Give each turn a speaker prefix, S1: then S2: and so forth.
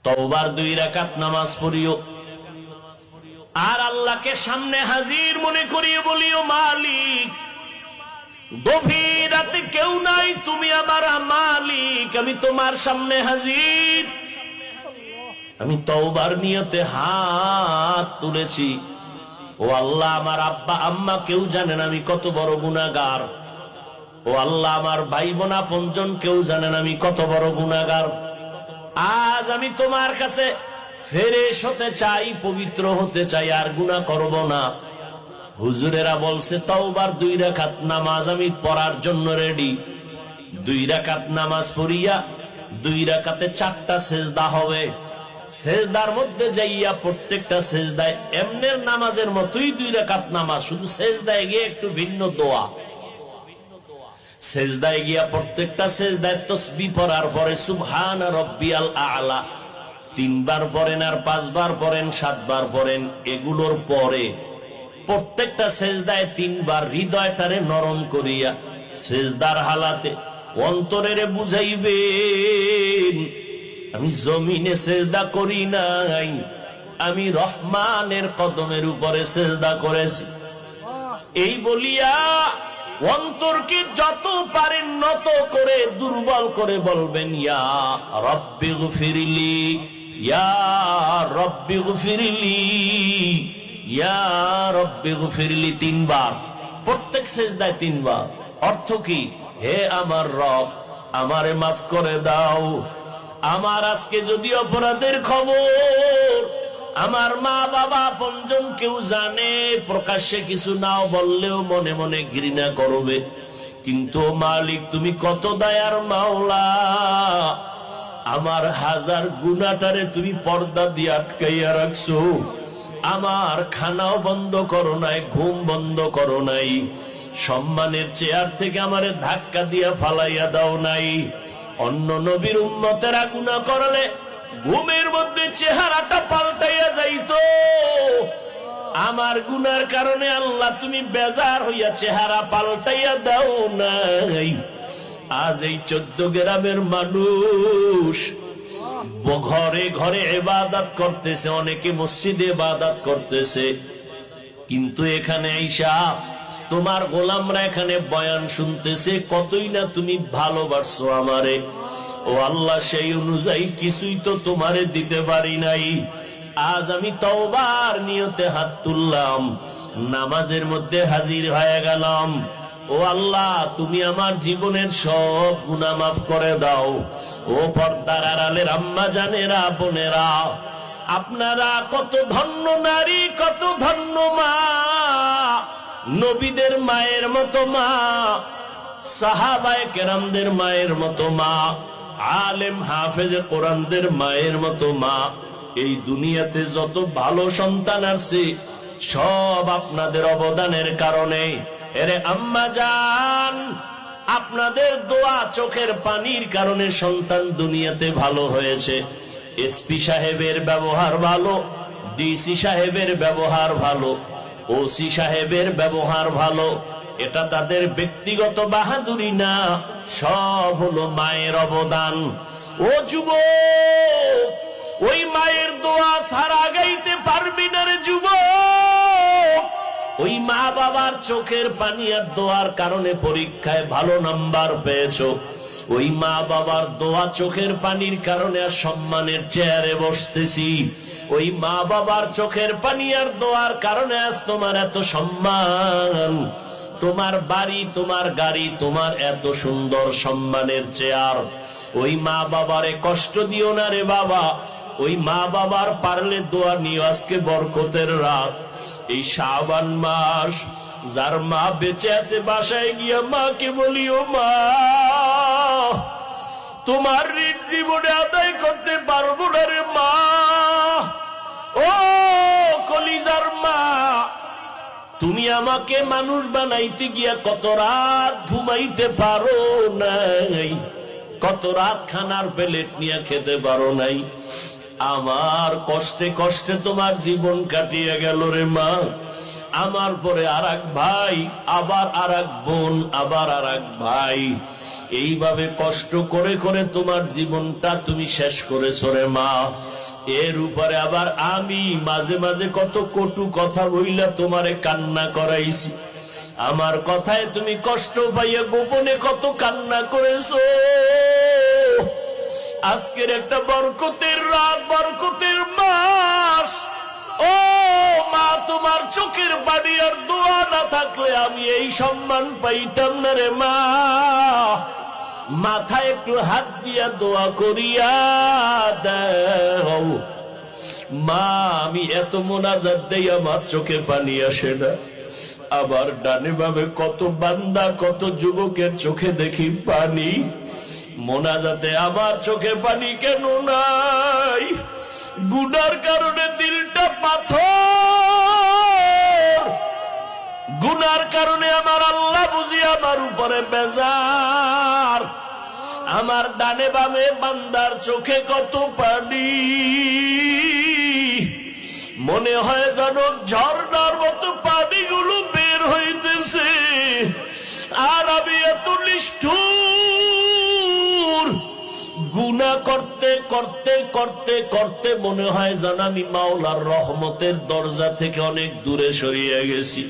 S1: তওবার 2 রাকাত নামাজ পড়িও, আর আল্লাহকে সামনে হাজির মনে করিয়ে বলিও, মালিক গভীর রাতে কেউ নাই, তুমি আমার মালিক, আমি তোমার সামনে হাজির, আমি তওবার নিয়তে হাত তুলেছি। ও আল্লাহ, আমার আব্বা আম্মা কেউ জানেন আমি কত বড় গুনাহগার। ও আল্লাহ, আমার ভাই বোন আপনজন কেউ জানেন আমি কত বড় গুনাহগার। আজ আমি তোমার কাছে ফেরেশ হতে চাই, পবিত্র হতে চাই, আর গুনাহ করব না। হুজুরেরা বলছে তওবার 2 রাকাত নামাজ আমি পড়ার জন্য রেডি। 2 রাকাত নামাজ পড়িয়া 2 রাকাতে 4টা সেজদা হবে। সেজদার মধ্যে যাইয়া প্রত্যেকটা সেজদায় এমনের নামাজের মতোই 2 রাকাত নামাজ, শুধু সেজদায় গিয়ে একটু ভিন্ন দোয়া। সেজদায় গিয়া প্রত্যেকটা সেজদায় তাসবিহ পড়ার পরে সুবহান রাব্বিয়াল আ'লা 3 বার পড়েন, আর 5 বার পড়েন, 7 বার পড়েন। এগুলোর পরে প্রত্যেকটা সেজদায় 3 বার হৃদয়টারে নরম করিয়া সেজদার হালাতে অন্তরেরে বুঝাইবেন, আমি জমিনে সেজদা করি নাই, আমি রহমানের কদমের উপরে সেজদা করেছি। এই বলিয়া অন্তরকে যত পারেন নত করে দুর্বল করে বলবেন, ইয়া রব্বি গফিরলি, ইয়া রব্বি গফিরলি, ইয়া রব্বি গফিরলি 3 বার, প্রত্যেক সেজদায় 3 বার। অর্থ কি? হে আমার রব, আমারে মাফ করে দাও। আমার আজকে যদি অপরাধের খবর আমার মা বাবা আপনজন কেউ জানে, প্রকাশ্যে কিছু নাও বললেও মনে মনে ঘৃণা করবে, কিন্তু মালিক তুমি কত দয়ার মাওলা, আমার হাজার গুনাহটারে তুমি পর্দা দিয়ে আটকাইয়া রাখছো। আমার খানাও বন্ধ করো নাই, ঘুম বন্ধ করো নাই, সম্মানের চেয়ার থেকে আমারে ধাক্কা দিয়া ফালাইয়া দাও নাই। অন্য নবীর উম্মতেরা গুনাহ করলে ঘুমের মধ্যে চেহারাটা পাল্টাইয়া যাইতো, আমার গুনার কারণে আল্লাহ তুমি বেজার হইয়া চেহারা পাল্টাইয়া দাও নাই। আজ এই 14 গ্রামের মানুষ ঘরে ঘরে ইবাদত করতেছে, অনেকে মসজিদে ইবাদত করতেছে, কিন্তু এখানে আইসা তোমার গোলামরা এখানে বয়ান শুনতেছে, কতই না তুমি ভালোবাসছো আমারে। ও আল্লাহ, সেই অনুযায়ী কিছুই তো তোমারে দিতে পারি নাই। আজ আমি তওবার নিয়তে হাত তুললাম, নামাজের মধ্যে হাজির হয়ে গেলাম। ও আল্লাহ, তুমি আমার জীবনের সব গুনাহ মাফ করে দাও। ও পর্দার আড়ালের আম্মা জানেরা, বোনেরা, আপনারা কত ধন্য নারী, কত ধন্য মা, নবীদের মায়ের মতো মা, সাহাবায়ে কেরামদের মায়ের মতো মা, আলেম হাফেজে কোরআনদের মায়ের মতো মা। এই দুনিয়াতে যত ভালো সন্তান আছে সব আপনাদের অবদানের কারণে। এরে আম্মা জান, আপনাদের দোয়া চোখের পানির কারণে সন্তান দুনিয়াতে ভালো হয়েছে। এসপি সাহেবের ব্যবহার ভালো, ডিসি সাহেবের ব্যবহার ভালো, ওসি সাহেবের ব্যবহার ভালো, এটা তাদের ব্যক্তিগত বাহাদুরি না, সব হলো মায়ের অবদান। ও যুবক, ওই মায়ের দোয়া ছাড়া গাইতে পারবি না রে যুবক। ওই মা বাবার চোখের পানি আর দোয়ার কারণে পরীক্ষায় ভালো নাম্বার পেয়েছো, ওই মা বাবার দোয়া চোখের পানির কারণে আর সম্মানের চেয়ারে বসতেছি। ওই মা বাবার চোখের পানি আর দোয়ার কারণে আজ তোমার এত সম্মান, তোমার বাড়ি, তোমার গাড়ি, তোমার এত সুন্দর সম্মানের চেয়ার। ওই মা বাবারে কষ্ট দিও না রে বাবা। ওই মা বাবার পারলে দোয়া নিও। আজকে বরকতের রাত, এই শাবান মাস, যার মা বেঁচে আছে বাসায় গিয়া মাকে বলিও, মা তোমার ঋণ জীবনে আদায় করতে পারবো না রে মা। ও কলিজার মা, তুমি আমাকে মানুষ বানাইতে গিয়া কত রাত ঘুমাইতে পারো নাই, কত রাত খানার প্লেট নিয়ে খেতে পারো নাই। আমার কষ্টে কষ্টে তোমার জীবন কাটিয়ে গেল রে মা। আমার পরে আর এক ভাই, আবার আর এক বোন, আবার আর এক ভাই, এইভাবে কষ্ট করে করে তোমার জীবনটা তুমি শেষ করেছো রে মা। এর উপরে আবার আমি মাঝে মাঝে কত কটু কথা বইলা তোমারে কান্না করাইছি। আমার কথায় তুমি কষ্ট পাইয়া গোপনে কত কান্না করেছো। আজকের একটা বরকতের রাত, বরকতের মাস। ও মা, তোমার চোখের পানি আর দোয়া না থাকলে আমি এই সম্মান পাইতাম না রে মা। মাথায় একটু হাত দিয়া দোয়া করিয়া দাও মা। আমি এত মোনাজাত দেই আমার চোখে পানি আসে না। আবার ডানে বামে কত বান্দা, কত যুবকের চোখে দেখি পানি, মোনাজাতে আমার চোখে পানি কেন নাই? গুনার কারণে দিলটা পাথর, গুনার কারণে আমার আল্লাহ বুঝি আমার উপরে বেজার। আমার ডানে বামে বান্দার চোখে কত পানি, মনে হয় যেন ঝর্ণার মতো পানিগুলো বের হইতেছে। আর আমি এত নিষ্ঠুর, গুনাহ করতে করতে করতে করতে মনে হয় যেন আমি মাওলার রহমতের দরজা থেকে অনেক দূরে সরিয়ে গেছি।